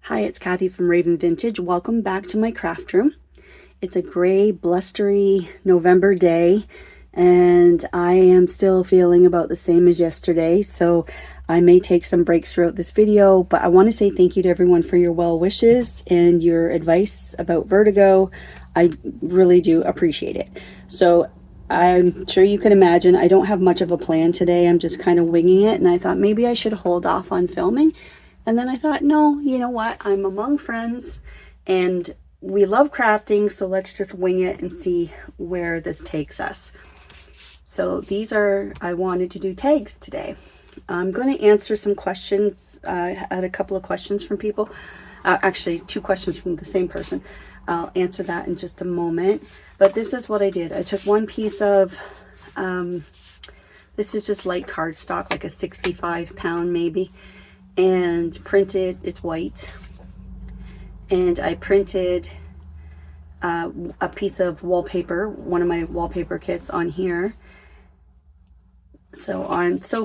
Hi, it's Kathy from Raven Vintage. Welcome back to my craft room. It's a gray, blustery November day, and I am still feeling about the same as yesterday, so I may take some breaks throughout this video, but I want to say thank you to everyone for your well wishes and your advice about vertigo. I really do appreciate it. So I'm sure you can imagine I don't have much of a plan today. I'm just kind of winging it, and I thought maybe I should hold off on filming. And then I thought, no, you know what? I'm among friends and we love crafting, so let's just wing it and see where this takes us. So these are, I wanted to do tags today. I'm going to answer some questions. I had a couple of questions from people. Actually, two questions from the same person. I'll answer that in just a moment. But this is what I did. I took one piece of, this is just light cardstock, like a 65-pound maybe, and printed, it's white, and I printed a piece of wallpaper, one of my wallpaper kits on here. So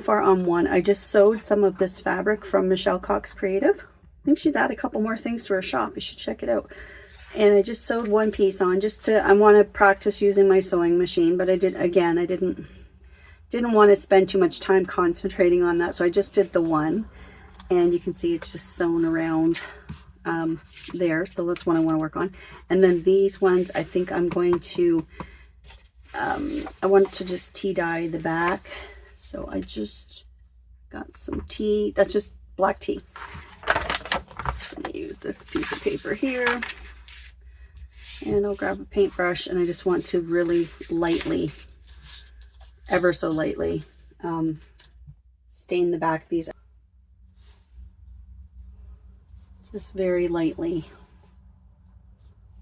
far on one. I just sewed some of this fabric from Michelle Cox Creative. I think she's added a couple more things to her shop. You should check it out. And I just sewed one piece on just to, I want to practice using my sewing machine, but I didn't want to spend too much time concentrating on that, so I just did the one. And you can see it's just sewn around there, so that's what I want to work on. And then these ones, I think I'm going to I want to just tea dye the back, so I just got some tea. That's just black tea. I'm going to use this piece of paper here, and I'll grab a paintbrush, and I just want to really lightly, ever so lightly, stain the back of these. Just very lightly.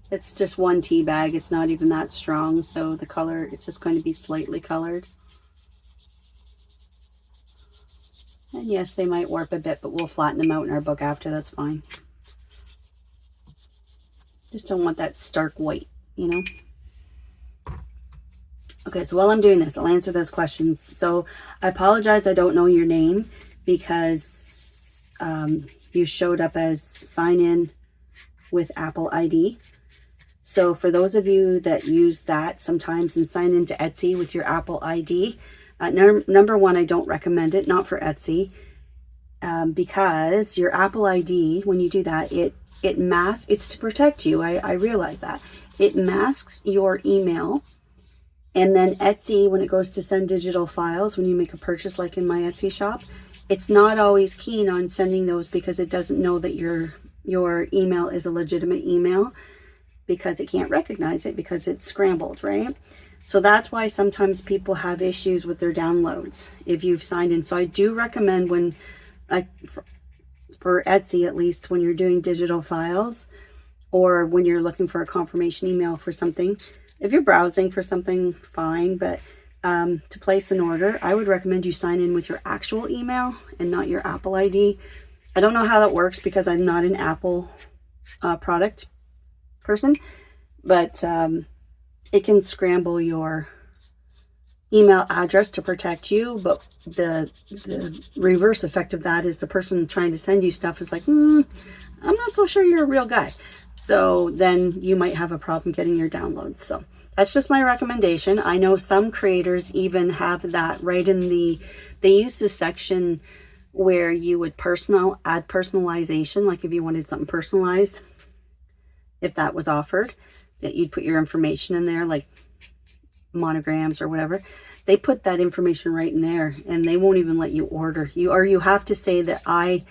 It's just one tea bag. It's not even that strong, so the color, it's just going to be slightly colored. And yes, they might warp a bit, but we'll flatten them out in our book after. That's fine. Just don't want that stark white, you know? Okay, so while I'm doing this, I'll answer those questions. So I apologize, I don't know your name because you showed up as sign in with Apple ID. So for those of you that use that sometimes and sign into Etsy with your Apple ID, number one, I don't recommend it, not for Etsy, because your Apple ID, when you do that, it masks, it's to protect you. I realize that. It masks your email. And then Etsy, when it goes to send digital files, when you make a purchase like in my Etsy shop, it's not always keen on sending those because it doesn't know that your email is a legitimate email, because it can't recognize it because it's scrambled, right? So that's why sometimes people have issues with their downloads if you've signed in. So I do recommend when, like for Etsy at least, when you're doing digital files or when you're looking for a confirmation email for something, if you're browsing for something, fine, but to place an order, I would recommend you sign in with your actual email and not your Apple ID. I don't know how that works because I'm not an Apple product person, but it can scramble your email address to protect you, but the reverse effect of that is the person trying to send you stuff is like, I'm not so sure you're a real guy. So then you might have a problem getting your downloads. So that's just my recommendation. I know some creators even have that right in they use the section where you would add personalization, like if you wanted something personalized, if that was offered, that you'd put your information in there, like monograms or whatever. They put that information right in there, and they won't even let you order. You have to say that I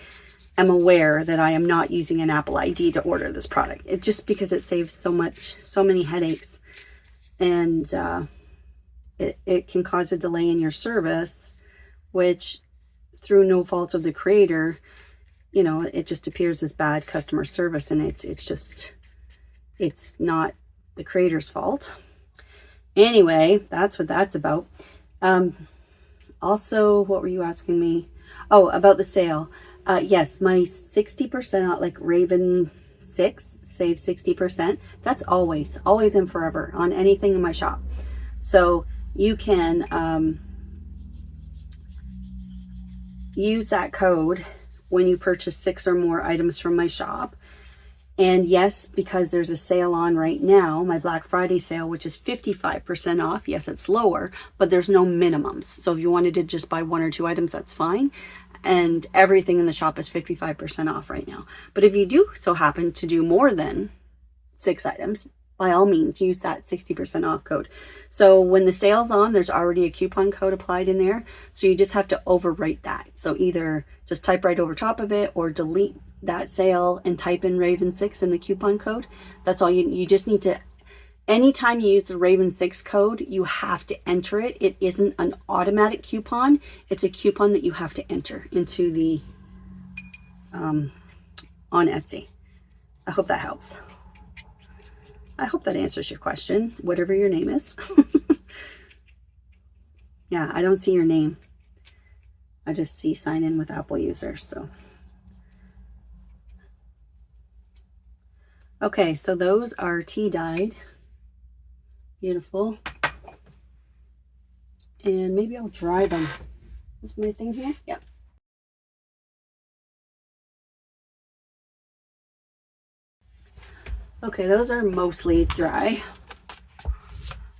am aware that I am not using an Apple ID to order this product. It just because it saves so many headaches. And it can cause a delay in your service, which through no fault of the creator, you know, it just appears as bad customer service, and it's not the creator's fault. Anyway, that's what that's about. Also, what were you asking me? Oh, about the sale. Yes, my 60% out, like Raven 6 save 60%. That's always and forever on anything in my shop. So you can use that code when you purchase 6 or more items from my shop. And yes, because there's a sale on right now, my Black Friday sale, which is 55% off. Yes, it's lower, but there's no minimums. So if you wanted to just buy 1 or 2 items, that's fine. And everything in the shop is 55% off right now. But if you do so happen to do more than 6 items, by all means, use that 60% off code. So when the sale's on, there's already a coupon code applied in there. So you just have to overwrite that. So either just type right over top of it or delete that sale and type in Raven 6 in the coupon code. That's all you just need to, anytime you use the Raven 6 code, you have to enter it. It isn't an automatic coupon. It's a coupon that you have to enter into the, on Etsy. I hope that helps. I hope that answers your question, whatever your name is. Yeah, I don't see your name. I just see sign in with Apple users, so. Okay, so those are tea dyed. Beautiful. And maybe I'll dry them. Is my thing here? Yep. Okay, those are mostly dry.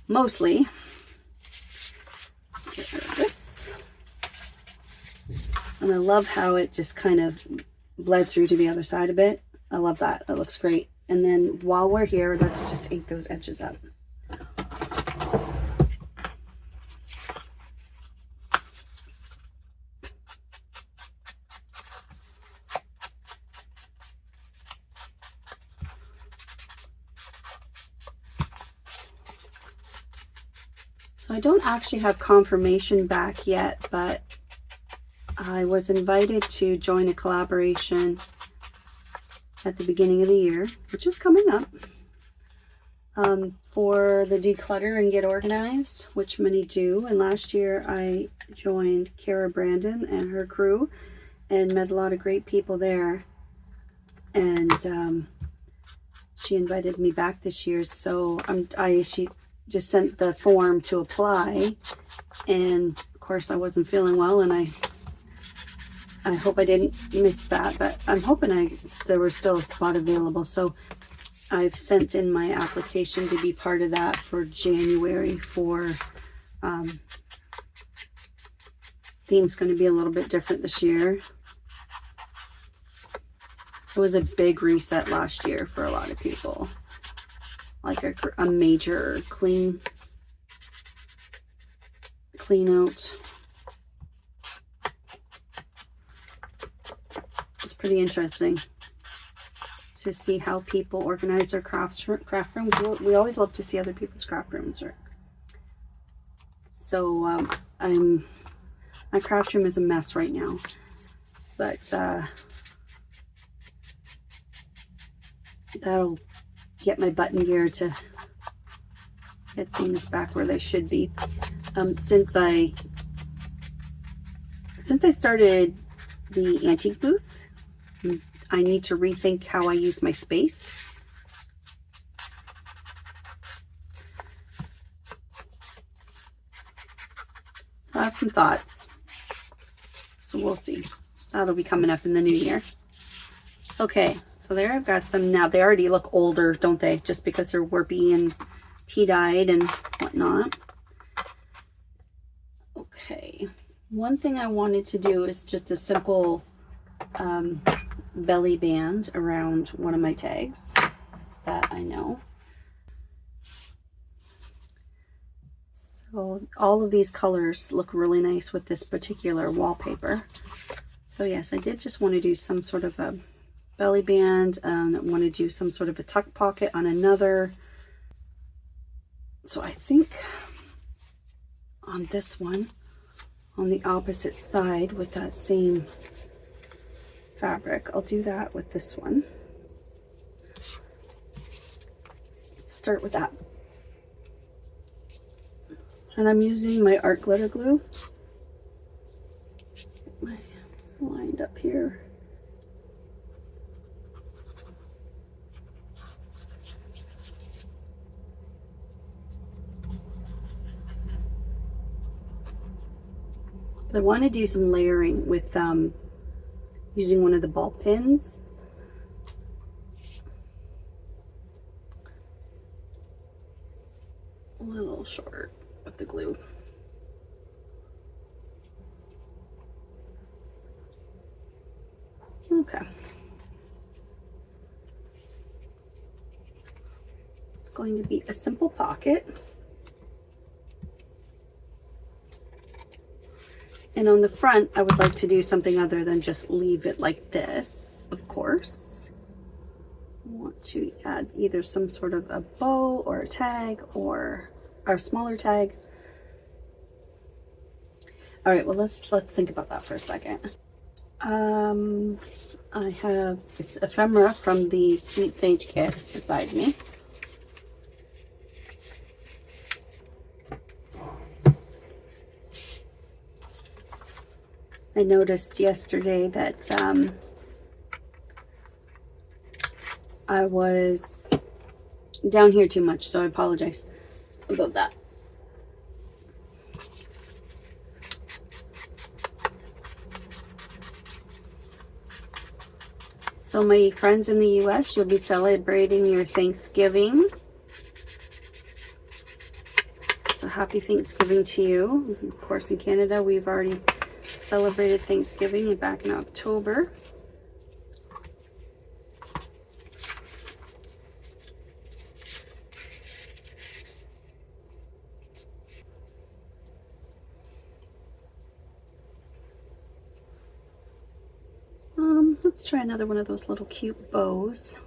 Mostly. Get rid of this. And I love how it just kind of bled through to the other side a bit. I love that. That looks great. And then while we're here, let's just ink those edges up. So I don't actually have confirmation back yet, but I was invited to join a collaboration at the beginning of the year, which is coming up, for the declutter and get organized, which many do. And last year I joined Kara Brandon and her crew and met a lot of great people there. And she invited me back this year, so she just sent the form to apply, and of course I wasn't feeling well, and I hope I didn't miss that, but I'm hoping there was still a spot available. So I've sent in my application to be part of that for January. For theme's going to be a little bit different this year. It was a big reset last year for a lot of people, like a major clean out. It's pretty interesting to see how people organize their craft rooms. We always love to see other people's craft rooms work. So my craft room is a mess right now, but that'll get my button gear to get things back where they should be. Since I started the antique booth, I need to rethink how I use my space. I have some thoughts, so we'll see. That'll be coming up in the new year. Okay, so there I've got some now. They already look older, don't they? Just because they're warpy and tea dyed and whatnot. Okay, one thing I wanted to do is just a simple belly band around one of my tags that I know. So all of these colors look really nice with this particular wallpaper. So yes, I did just want to do some sort of a belly band. I want to do some sort of a tuck pocket on another. So I think on this one, on the opposite side with that same fabric, I'll do that with this one. Let's start with that. And I'm using my art glitter glue. Lined up here. But I want to do some layering with using one of the ball pins. A little short with the glue. Okay. It's going to be a simple pocket. And on the front, I would like to do something other than just leave it like this, of course. I want to add either some sort of a bow or a tag or a smaller tag. All right, well, let's think about that for a second. I have this ephemera from the Sweet Sage kit beside me. I noticed yesterday that I was down here too much, so I apologize about that. So my friends in the US, you'll be celebrating your Thanksgiving. So happy Thanksgiving to you. Of course, in Canada, we've already celebrated Thanksgiving back in October. Let's try another one of those little cute bows.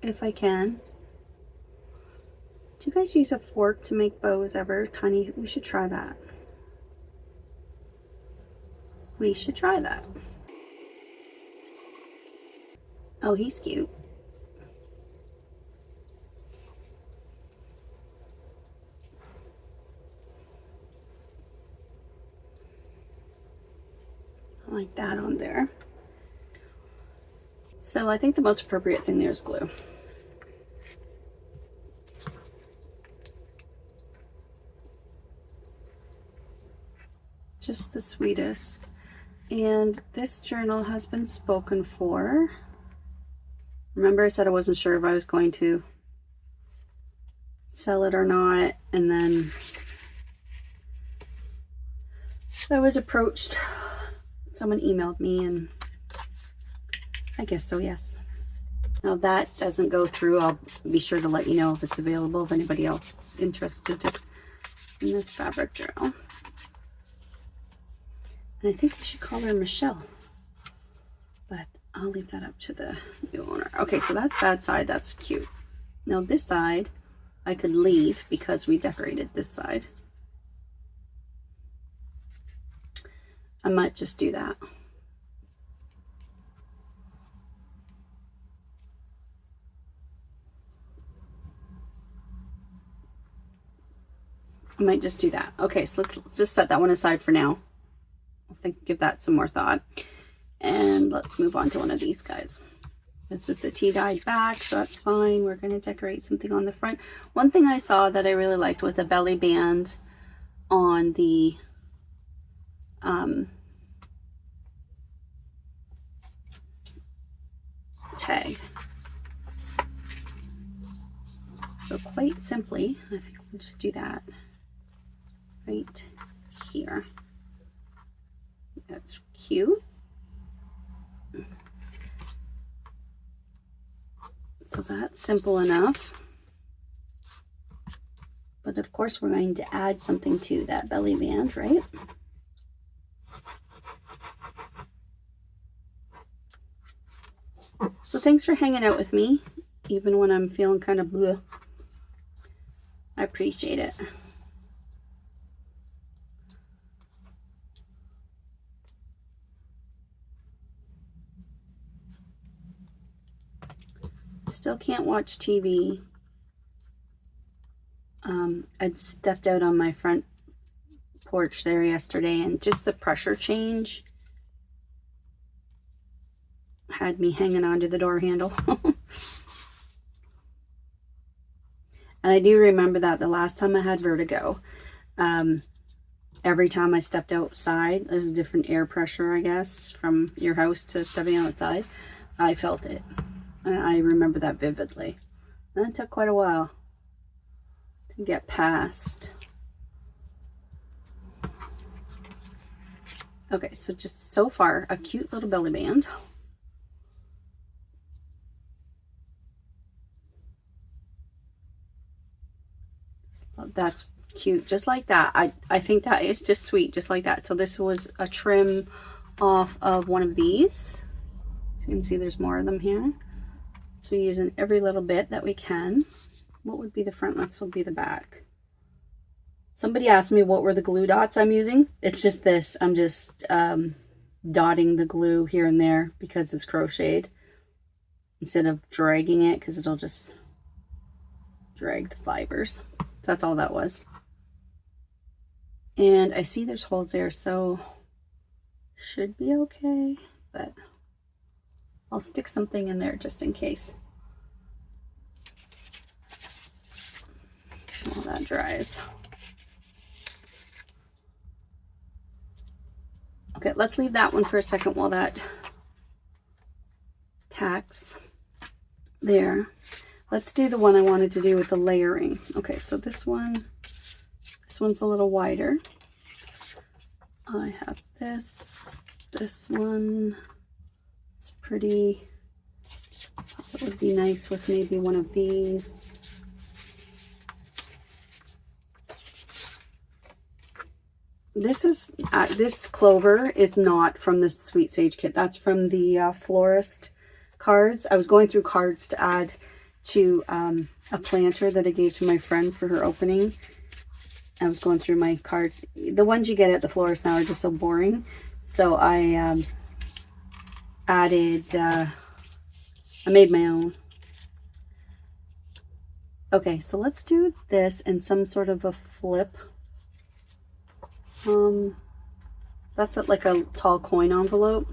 If I can. Do you guys use a fork to make bows ever? Tiny, we should try that. We should try that. Oh, he's cute. I like that on there. So I think the most appropriate thing there is glue. Just the sweetest. And this journal has been spoken for. Remember I said I wasn't sure if I was going to sell it or not, and then I was approached. Someone emailed me, and I guess so, yes. Now that doesn't go through. I'll be sure to let you know if it's available, if anybody else is interested in this fabric journal. And I think we should call her Michelle, but I'll leave that up to the new owner. Okay, so that's that side. That's cute. Now this side I could leave because we decorated this side. I might just do that. I might just do that. Okay, so let's just set that one aside for now. Give that some more thought, and let's move on to one of these guys. This is the tea-dyed back, so that's fine. We're going to decorate something on the front. One thing I saw that I really liked was a belly band on the tag. So quite simply, I think we'll just do that right here. That's cute. So that's simple enough. But of course we're going to add something to that belly band, right? So thanks for hanging out with me, even when I'm feeling kind of bleh. I appreciate it. Still can't watch TV. I stepped out on my front porch there yesterday, and just the pressure change had me hanging onto the door handle. And I do remember that the last time I had vertigo, Every time I stepped outside, there's a different air pressure, I guess, from your house to stepping outside. I felt it. I remember that vividly. And it took quite a while to get past. Okay, so just so far, a cute little belly band. So that's cute, just like that. I think that is just sweet, just like that. So this was a trim off of one of these. You can see there's more of them here. So using every little bit that we can. What would be the front? This will be the back. Somebody asked me what were the glue dots I'm using. It's just this. I'm just dotting the glue here and there because it's crocheted instead of dragging it, because it'll just drag the fibers. So that's all that was. And I see there's holes there, so should be okay, but I'll stick something in there just in case while that dries. Okay, let's leave that one for a second while that tacks there. Let's do the one I wanted to do with the layering. Okay, so this one's a little wider. I have this one. It's pretty. It would be nice with maybe one of these. This clover is not from the Sweet Sage kit. That's from the florist cards. I was going through cards to add to a planter that I gave to my friend for her opening. I was going through my cards. The ones you get at the florist now are just so boring. So I added, I made my own. Okay, so let's do this in some sort of a flip. That's like a tall coin envelope.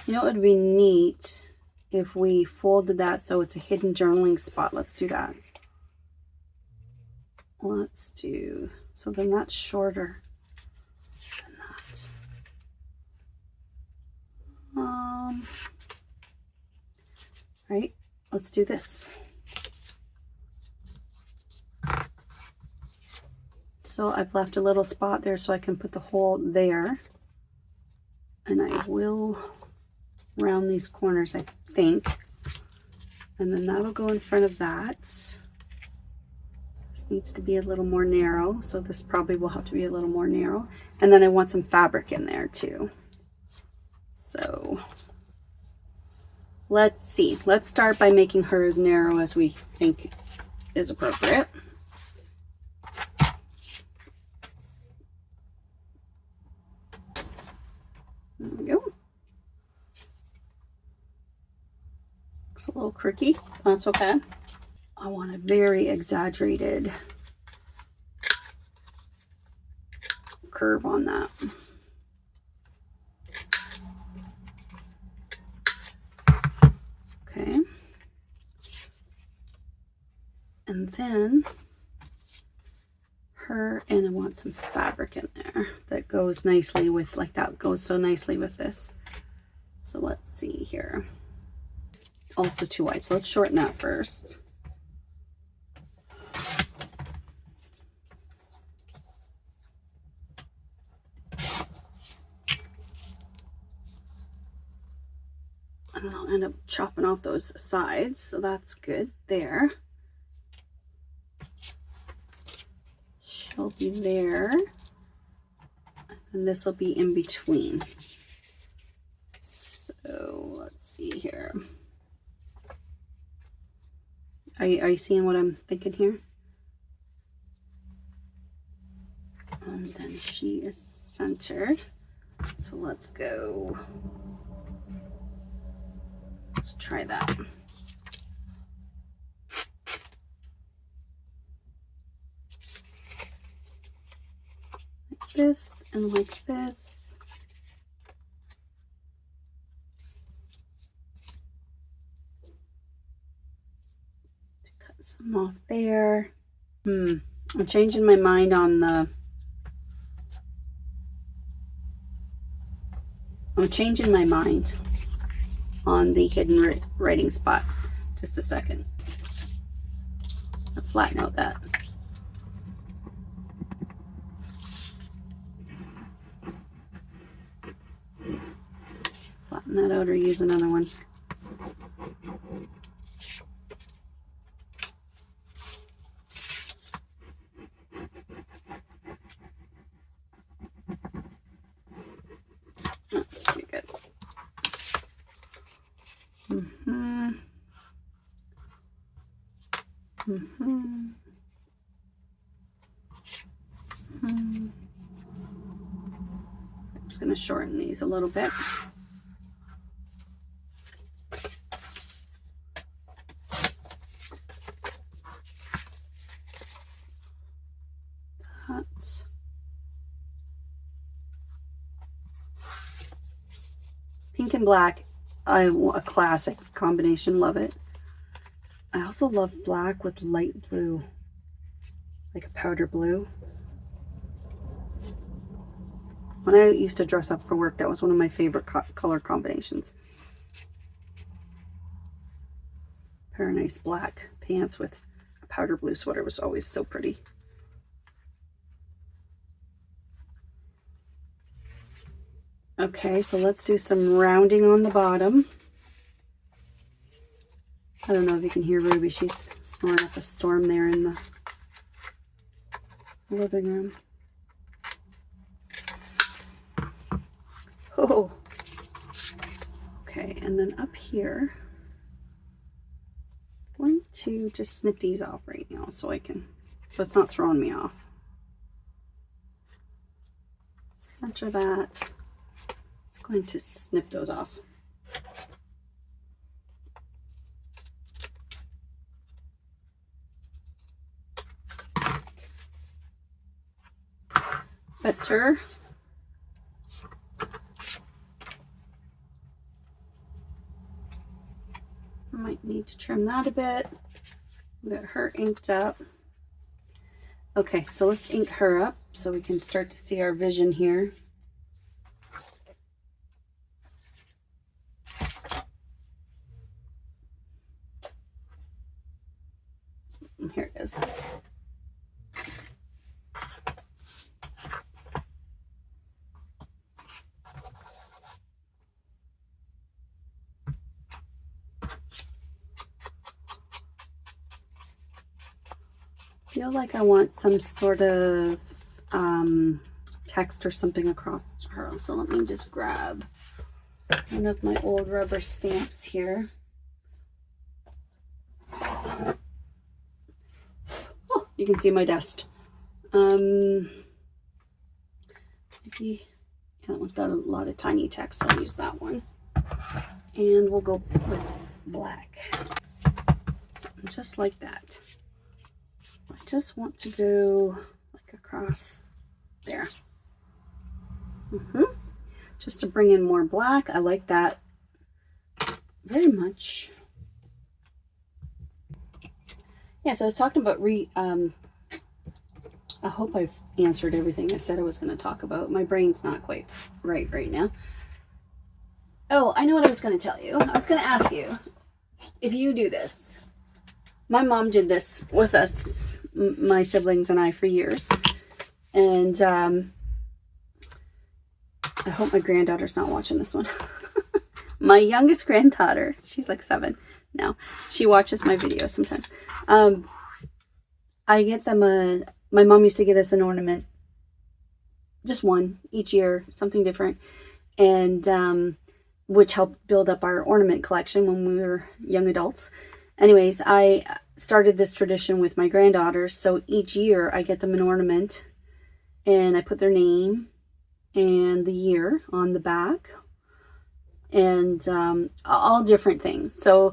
You know, it would be neat if we folded that so it's a hidden journaling spot. Let's do that. Let's do, so then that's shorter than that. Right, let's do this. So I've left a little spot there so I can put the hole there. And I will round these corners, I think. And then that'll go in front of that. This needs to be a little more narrow, so this probably will have to be a little more narrow. And then I want some fabric in there too. So let's see. Let's start by making her as narrow as we think is appropriate. There we go. Looks a little crooked. That's okay. I want a very exaggerated curve on that. Okay. And then her, and I want some fabric in there that goes nicely with, like that goes so nicely with this. So let's see here. It's also too wide, so let's shorten that first. And then I'll end up chopping off those sides, so that's good there. She'll be there, and this will be in between. So let's see here. Are you seeing what I'm thinking here? And then she is centered. So let's go. Let's try that. Like this and like this. To cut some I'm off there. I'm changing my mind on the... I'm changing my mind on the hidden writing spot. Just a second. I'll flatten out that. Flatten that out or use another one. That's pretty good. I'm just going to shorten these a little bit. That's pink and black. A classic combination. Love it. I also love black with light blue, like a powder blue. When I used to dress up for work, that was one of my favorite color combinations. A pair of nice black pants with a powder blue sweater was always so pretty. Okay, so let's do some rounding on the bottom. I don't know if you can hear Ruby. She's snoring up a storm there in the living room. Oh, okay, and then up here, I'm going to just snip these off right now so it's not throwing me off. Center that. I'm going to snip those off. Better. I might need to trim that a bit. Get her inked up. Okay, so let's ink her up so we can start to see our vision here. And here it is. Feel like I want some sort of text or something across her. So let me just grab one of my old rubber stamps here. Oh, you can see my dust. Maybe, yeah, that one's got a lot of tiny text, so I'll use that one. And we'll go with black. Just like that. I just want to go like across there. Just to bring in more black. I like that very much. Yeah, so I was talking about I hope I've answered everything I said I was going to talk about. My brain's not quite right now. Oh, I know what I was going to tell you. I was going to ask you if you do this. My mom did this with us, my siblings and I, for years. And I hope my granddaughter's not watching this one. My youngest granddaughter, she's like 7 now. She watches my videos sometimes. I get them my mom used to get us an ornament. Just one each year, something different. And which helped build up our ornament collection when we were young adults. Anyways, I started this tradition with my granddaughters. So each year I get them an ornament and I put their name and the year on the back and all different things. So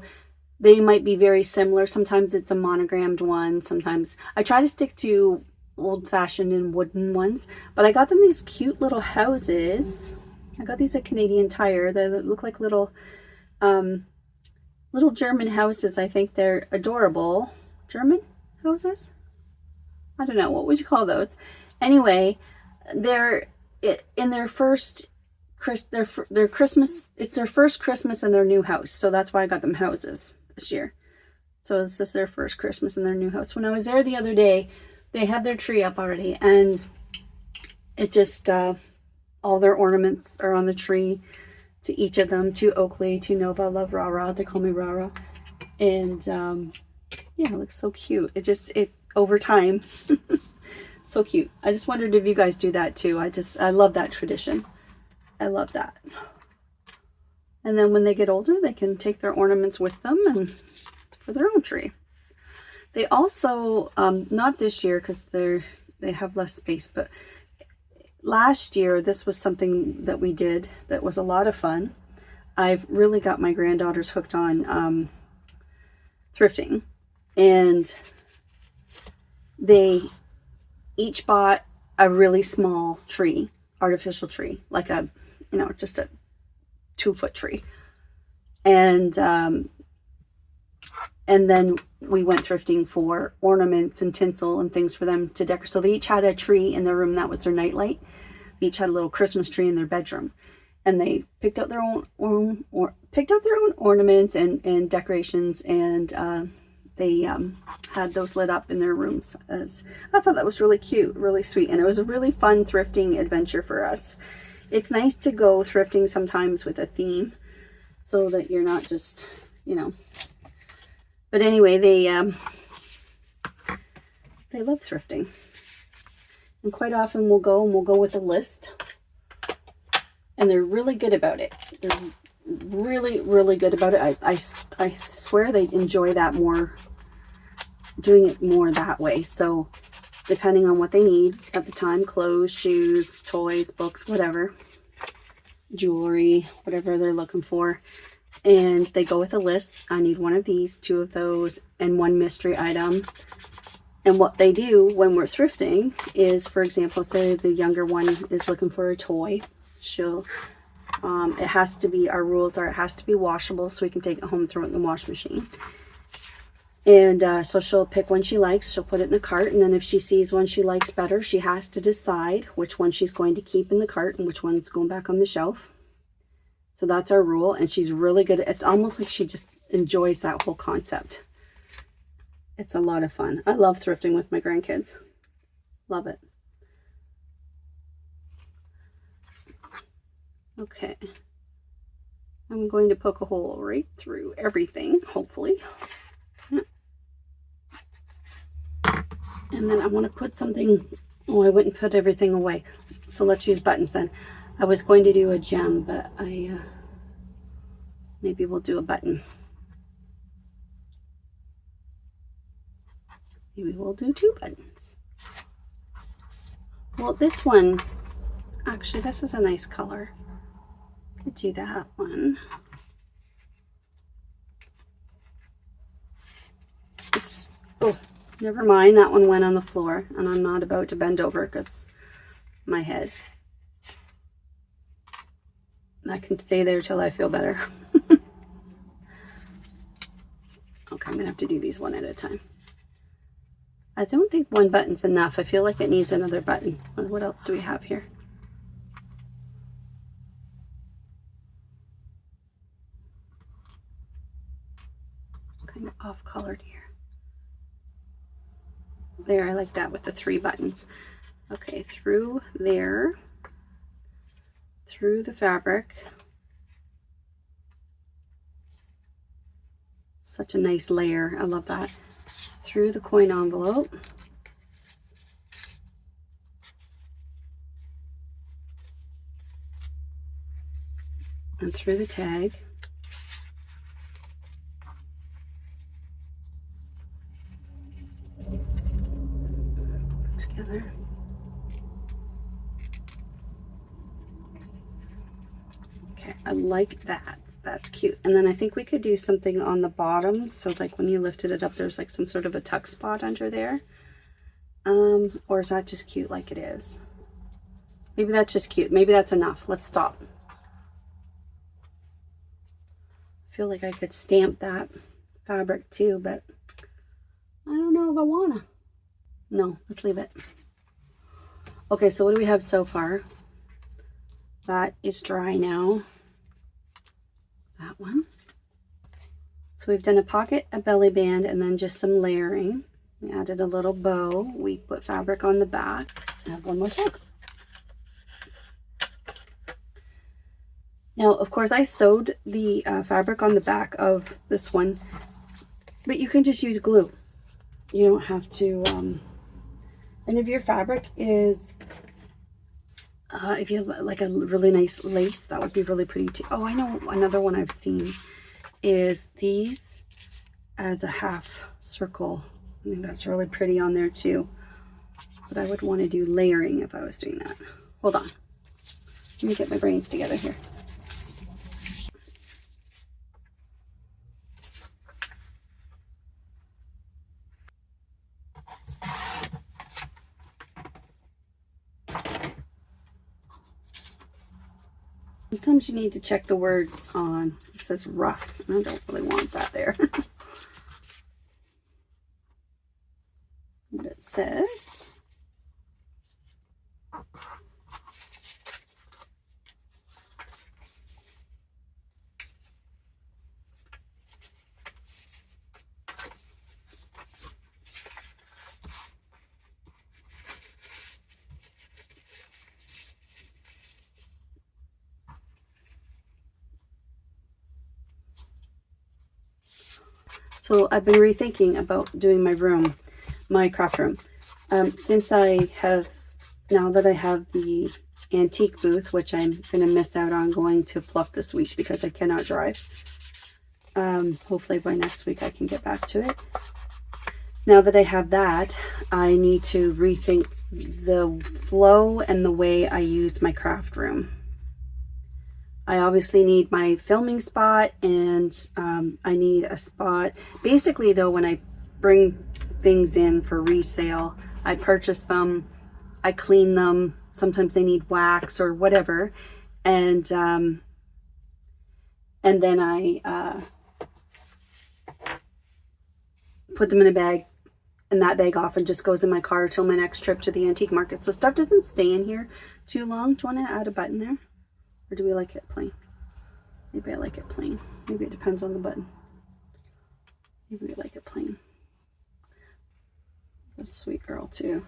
they might be very similar. Sometimes it's a monogrammed one. Sometimes I try to stick to old-fashioned and wooden ones. But I got them these cute little houses. I got these at Canadian Tire. They look like little little German houses. I think they're adorable. German houses. I don't know, what would you call those? Anyway, they're in their first their Christmas. It's their first Christmas in their new house, so that's why I got them houses this year. So this is their first Christmas in their new house. When I was there the other day, they had their tree up already, and it just all their ornaments are on the tree. To each of them, to Oakley, to Nova, love Rara. They call me Rara, and yeah, it looks so cute. It over time, so cute. I just wondered if you guys do that too. I love that tradition. I love that. And then when they get older, they can take their ornaments with them and for their own tree. They also, not this year because they have less space, but last year, this was something that we did that was a lot of fun. I've really got my granddaughters hooked on thrifting, and they each bought a really small tree, artificial tree, like a, just a 2-foot tree. And then we went thrifting for ornaments and tinsel and things for them to decorate. So they each had a tree in their room. That was their nightlight. They each had a little Christmas tree in their bedroom. And they picked out their own ornaments and decorations, and they had those lit up in their rooms. I thought that was really cute, really sweet, and it was a really fun thrifting adventure for us. It's nice to go thrifting sometimes with a theme, so that you're not just, But anyway, they love thrifting, and quite often we'll go with a list. And they're really good about it. They're really, really good about it. I swear they enjoy that more, doing it more that way. So depending on what they need at the time, clothes, shoes, toys, books, whatever, jewelry, whatever they're looking for. And they go with a list. I need one of these, 2 of those, and 1 mystery item. And what they do when we're thrifting is, for example, say the younger one is looking for a toy. She'll, it has to be, our rules are it has to be washable so we can take it home and throw it in the wash machine. And so she'll pick one she likes, she'll put it in the cart, and then if she sees one she likes better, she has to decide which one she's going to keep in the cart and which one's going back on the shelf. So that's our rule, and she's really good. It's almost like she just enjoys that whole concept. It's a lot of fun. I love thrifting with my grandkids. Love it. Okay, I'm going to poke a hole right through everything, hopefully. And then I want to put something, I wouldn't put everything away. So let's use buttons then. I was going to do a gem, but maybe we'll do a button. Maybe we'll do 2 buttons. Well, this one, actually, this is a nice color. Could do that one. Oh, never mind. That one went on the floor, and I'm not about to bend over because my head. That can stay there till I feel better. Okay, I'm gonna have to do these one at a time. I don't think 1 button's enough. I feel like it needs another button. What else do we have here? Kind of off colored here. There, I like that with the 3 buttons. Okay, through there, through the fabric. Such a nice layer. I love that. Through the coin envelope. And through the tag. Together. Okay, I like that. That's cute. And then I think we could do something on the bottom. So like when you lifted it up, there's like some sort of a tuck spot under there. Or is that just cute like it is? Maybe that's just cute. Maybe that's enough. Let's stop. I feel like I could stamp that fabric too, but I don't know if I wanna. No, let's leave it. Okay, so what do we have so far? That is dry now. That one. So we've done a pocket, a belly band, and then just some layering. We added a little bow. We put fabric on the back. I have one more tag. Now, of course, I sewed the fabric on the back of this one, but you can just use glue. You don't have to, and if your fabric is, if you have like a really nice lace, that would be really pretty too. Oh, I know another one I've seen is these as a half circle. I think that's really pretty on there too. But I would want to do layering if I was doing that. Hold on. Let me get my brains together here. Sometimes you need to check the words on. It says rough, and I don't really want that there. What it says. So I've been rethinking about doing my room, my craft room. Since I have, now that I have the antique booth, which I'm going to miss out on going to Fluff this week because I cannot drive. Hopefully by next week I can get back to it. Now that I have that, I need to rethink the flow and the way I use my craft room. I obviously need my filming spot, and I need a spot. Basically though, when I bring things in for resale, I purchase them, I clean them. Sometimes they need wax or whatever. And then I put them in a bag, and that bag often just goes in my car till my next trip to the antique market. So stuff doesn't stay in here too long. Do you want to add a button there? Or do we like it plain? Maybe I like it plain. Maybe it depends on the button. Maybe we like it plain. This sweet girl too.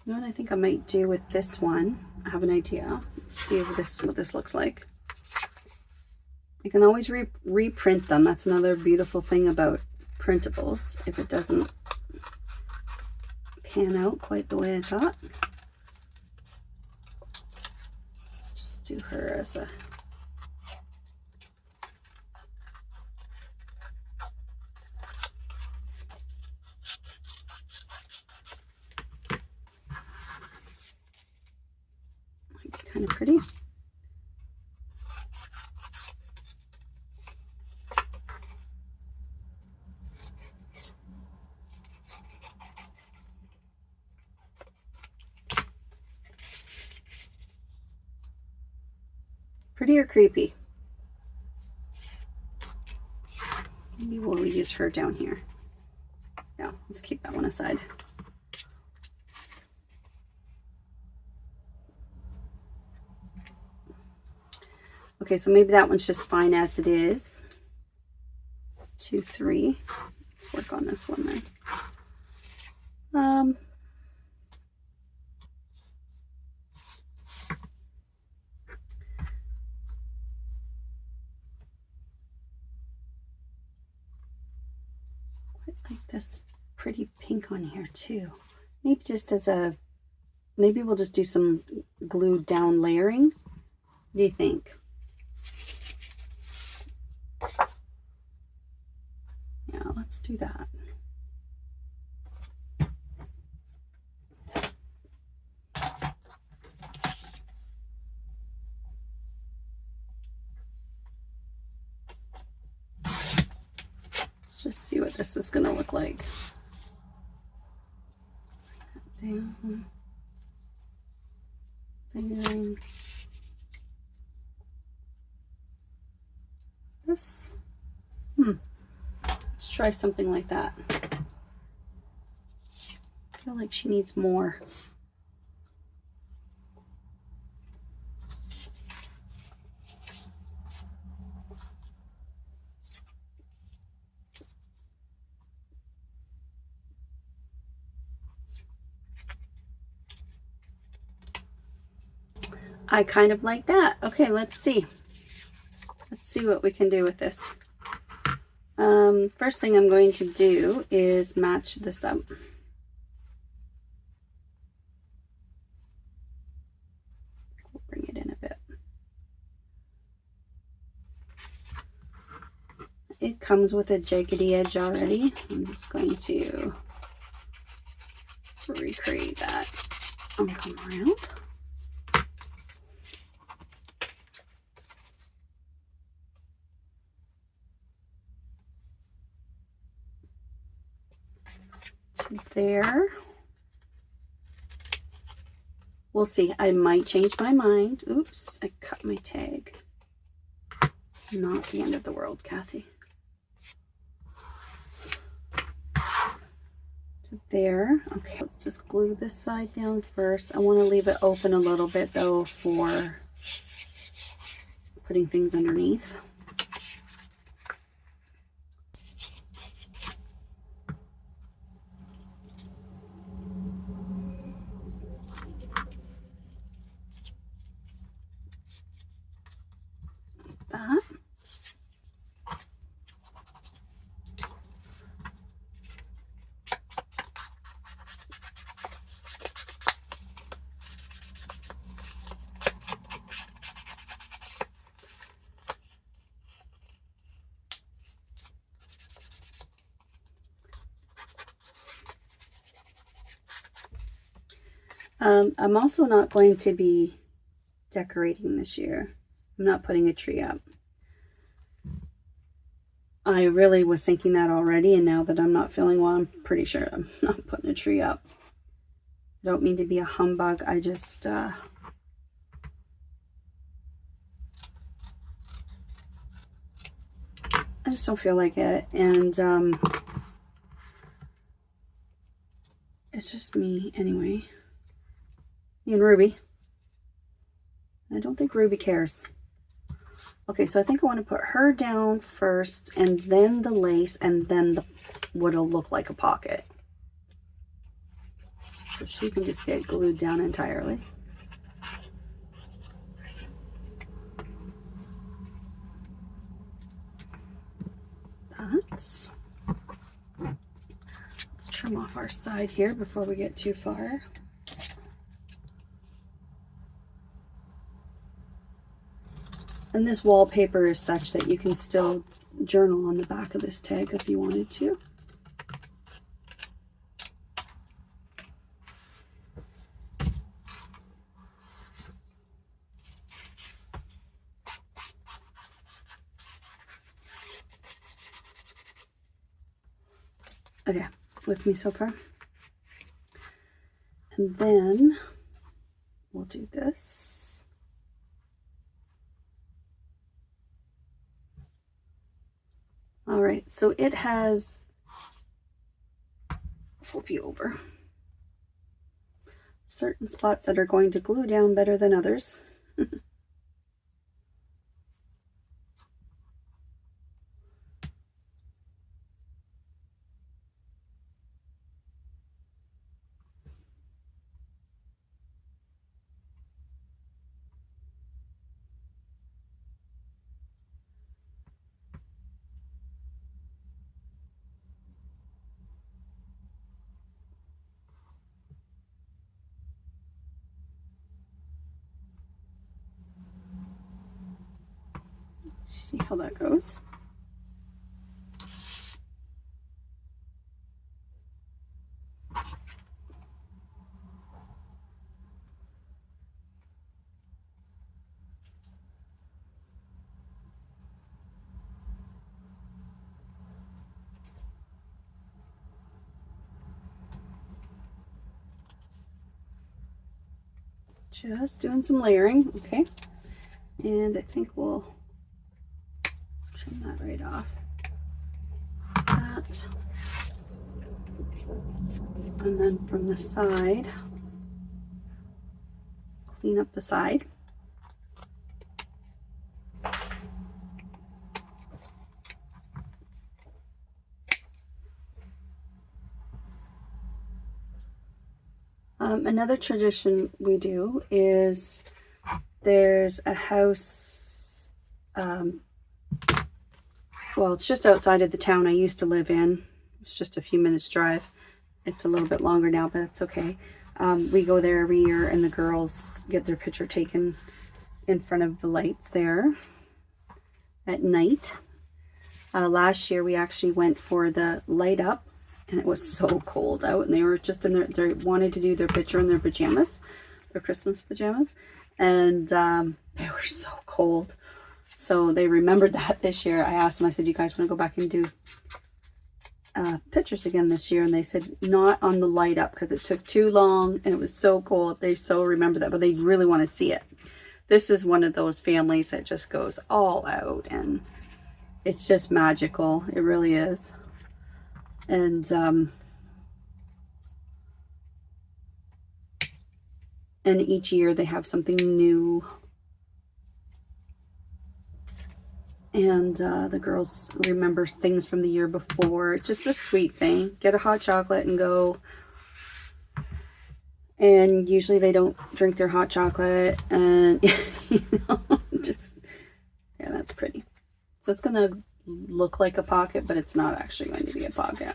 You know what I think I might do with this one? I have an idea. Let's see if what this looks like. You can always reprint them. That's another beautiful thing about printables. If it doesn't pan out quite the way I thought. Do her as a might be kind of pretty. Pretty or creepy? Maybe we'll reuse her down here. Yeah, let's keep that one aside. Okay, so maybe that one's just fine as it is. 2, 3. Let's work on this one then. Like this pretty pink on here too. Maybe just as a, maybe we'll just do some glued down layering. What do you think? Yeah, let's do that. Let's just see what this is going to look like. Down. This. Let's try something like that. I feel like she needs more. I kind of like that. Okay, let's see. Let's see what we can do with this. First thing I'm going to do is match this up. We'll bring it in a bit. It comes with a jaggedy edge already. I'm just going to recreate that and come around. To there. We'll see. I might change my mind. Oops, I cut my tag. Not the end of the world, Kathy. To there. Okay, let's just glue this side down first. I want to leave it open a little bit though for putting things underneath. That. I'm also not going to be decorating this year. I'm not putting a tree up. I really was thinking that already, and now that I'm not feeling well, I'm pretty sure I'm not putting a tree up. I don't mean to be a humbug. I just don't feel like it, and it's just me anyway. Me and Ruby. I don't think Ruby cares. Okay, so I think I want to put her down first, and then the lace, and then what'll look like a pocket. So she can just get glued down entirely. Let's trim off our side here before we get too far. And this wallpaper is such that you can still journal on the back of this tag if you wanted to. Okay, with me so far? And then we'll do this. All right, so it has, flip you over, certain spots that are going to glue down better than others. See how that goes. Just doing some layering, okay? And I think we'll trim that right off. That. that. And then from the side, clean up the side. Another tradition we do is there's a house, well, it's just outside of the town I used to live in. It's just a few minutes drive. It's a little bit longer now, but it's okay. We go there every year, and the girls get their picture taken in front of the lights there at night. Last year we actually went for the light up, and it was so cold out, and they were just in they wanted to do their picture in their pajamas, their Christmas pajamas, and they were so cold. So they remembered that this year. I asked them, I said, you guys want to go back and do pictures again this year? And they said not on the light up because it took too long and it was so cold. They so remember that, but they really want to see it. This is one of those families that just goes all out, and it's just magical. It really is. And each year they have something new. And the girls remember things from the year before. It's just a sweet thing. Get a hot chocolate and go. And usually they don't drink their hot chocolate. And, you know, just, yeah, that's pretty. So it's going to look like a pocket, but it's not actually going to be a pocket.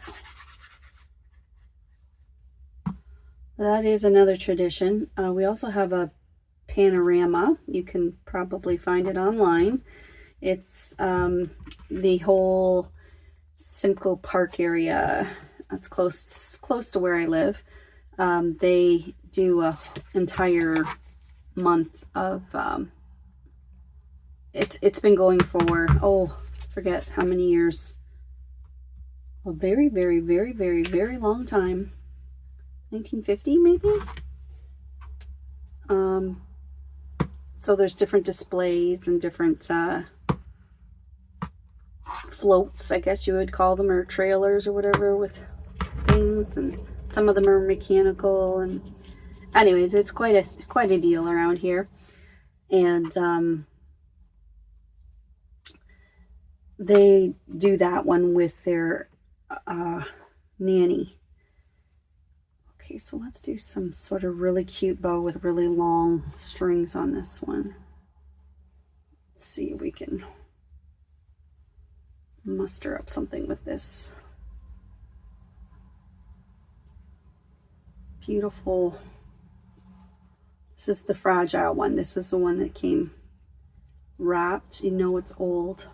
That is another tradition. We also have a panorama. You can probably find it online. It's the whole Simcoe Park area. It's close to where I live. They do a entire month of it's been going for forget how many years. A very, very, very, very, very long time. 1950 maybe. So there's different displays and different floats, I guess you would call them, or trailers or whatever, with things, and some of them are mechanical. And anyways, it's quite a deal around here. And they do that one with their nanny. Okay, so let's do some sort of really cute bow with really long strings on this one. Let's see if we can muster up something with this beautiful. This is the fragile one. This is the one that came wrapped. You know it's old.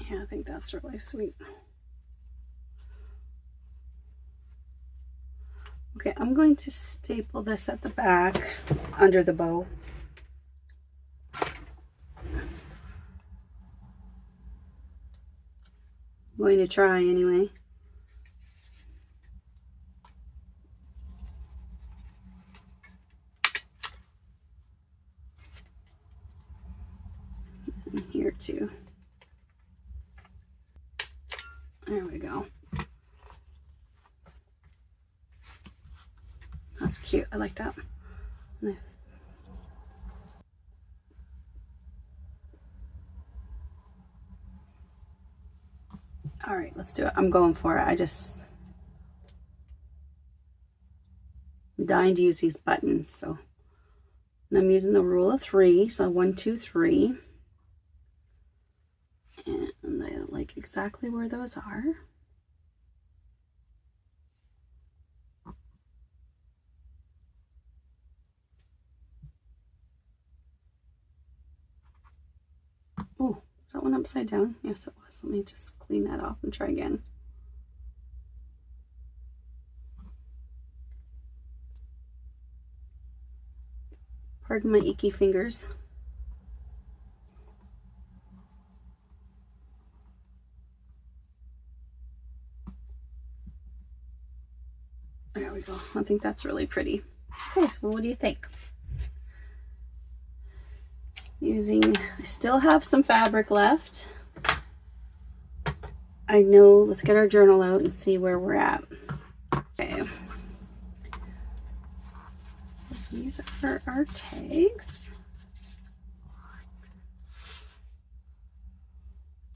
Yeah, I think that's really sweet. Okay, I'm going to staple this at the back under the bow. I'm going to try anyway. And here too. There we go. That's cute. I like that. All right, let's do it. I'm going for it. I'm dying to use these buttons. So, and I'm using the rule of 3. So 1, 2, 3. And I like exactly where those are. Oh, is that one upside down? Yes, it was. Let me just clean that off and try again. Pardon my icky fingers. There we go. I think that's really pretty. Okay, so what do you think? I still have some fabric left. I know, let's get our journal out and see where we're at. Okay. So these are our tags.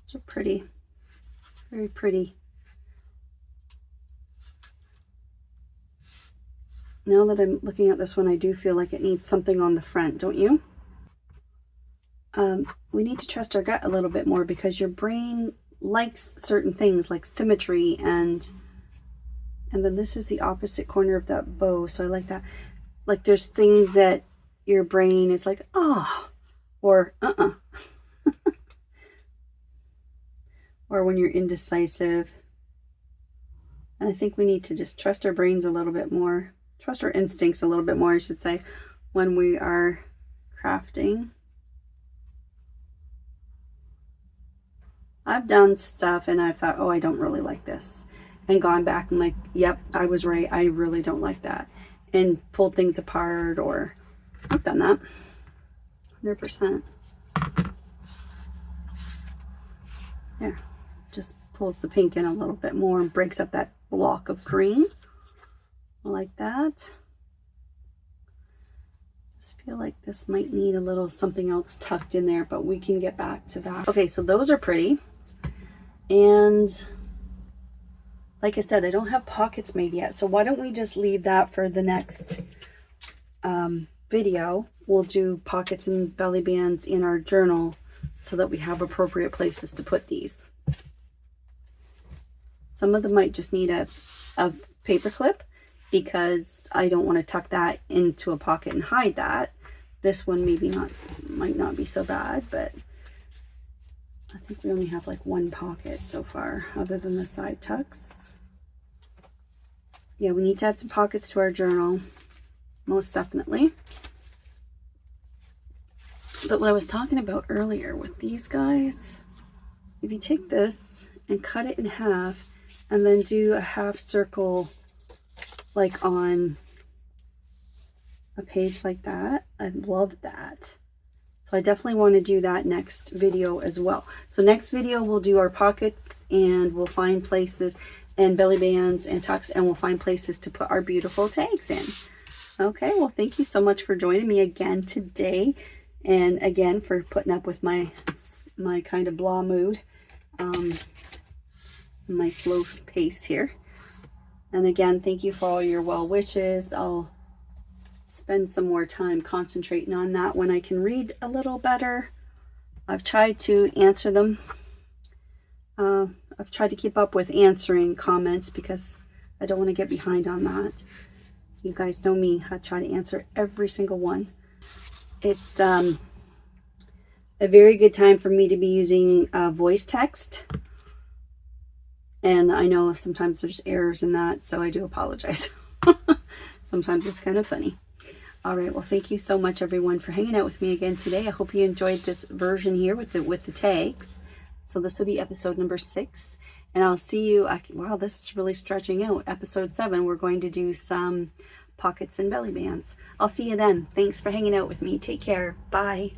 These are pretty, very pretty. Now that I'm looking at this one, I do feel like it needs something on the front, don't you? We need to trust our gut a little bit more, because your brain likes certain things like symmetry, and then this is the opposite corner of that bow, so I like that. Like there's things that your brain is like, oh, or or when you're indecisive. And I think we need to just trust our brains a little bit more, trust our instincts a little bit more, I should say, when we are crafting. I've done stuff and I've thought, oh, I don't really like this, and gone back and like, yep, I was right, I really don't like that, and pulled things apart, or I've done that 100%. Yeah, just pulls the pink in a little bit more and breaks up that block of green. I like that. Just feel like this might need a little something else tucked in there, but we can get back to that. Okay, so those are pretty. And like I said, I don't have pockets made yet, so why don't we just leave that for the next video. We'll do pockets and belly bands in our journal so that we have appropriate places to put these. Some of them might just need a paper clip, because I don't want to tuck that into a pocket and hide that. This one might not be so bad, but I think we only have like one pocket so far, other than the side tucks. Yeah, we need to add some pockets to our journal, most definitely. But what I was talking about earlier with these guys, if you take this and cut it in half and then do a half circle like on a page like that, I love that. So I definitely want to do that next video as well. So next video we'll do our pockets, and we'll find places, and belly bands and tucks, and we'll find places to put our beautiful tags in. Okay, well, thank you so much for joining me again today, and again for putting up with my kind of blah mood, my slow pace here. And again, thank you for all your well wishes. I'll spend some more time concentrating on that when I can read a little better. I've tried to answer them. I've tried to keep up with answering comments, because I don't want to get behind on that. You guys know me. I try to answer every single one. It's a very good time for me to be using voice text. And I know sometimes there's errors in that, so I do apologize. Sometimes it's kind of funny. All right, well, thank you so much, everyone, for hanging out with me again today. I hope you enjoyed this version here with the tags. So this will be episode number 6, and I'll see you. Wow, this is really stretching out. Episode 7, we're going to do some pockets and belly bands. I'll see you then. Thanks for hanging out with me. Take care. Bye.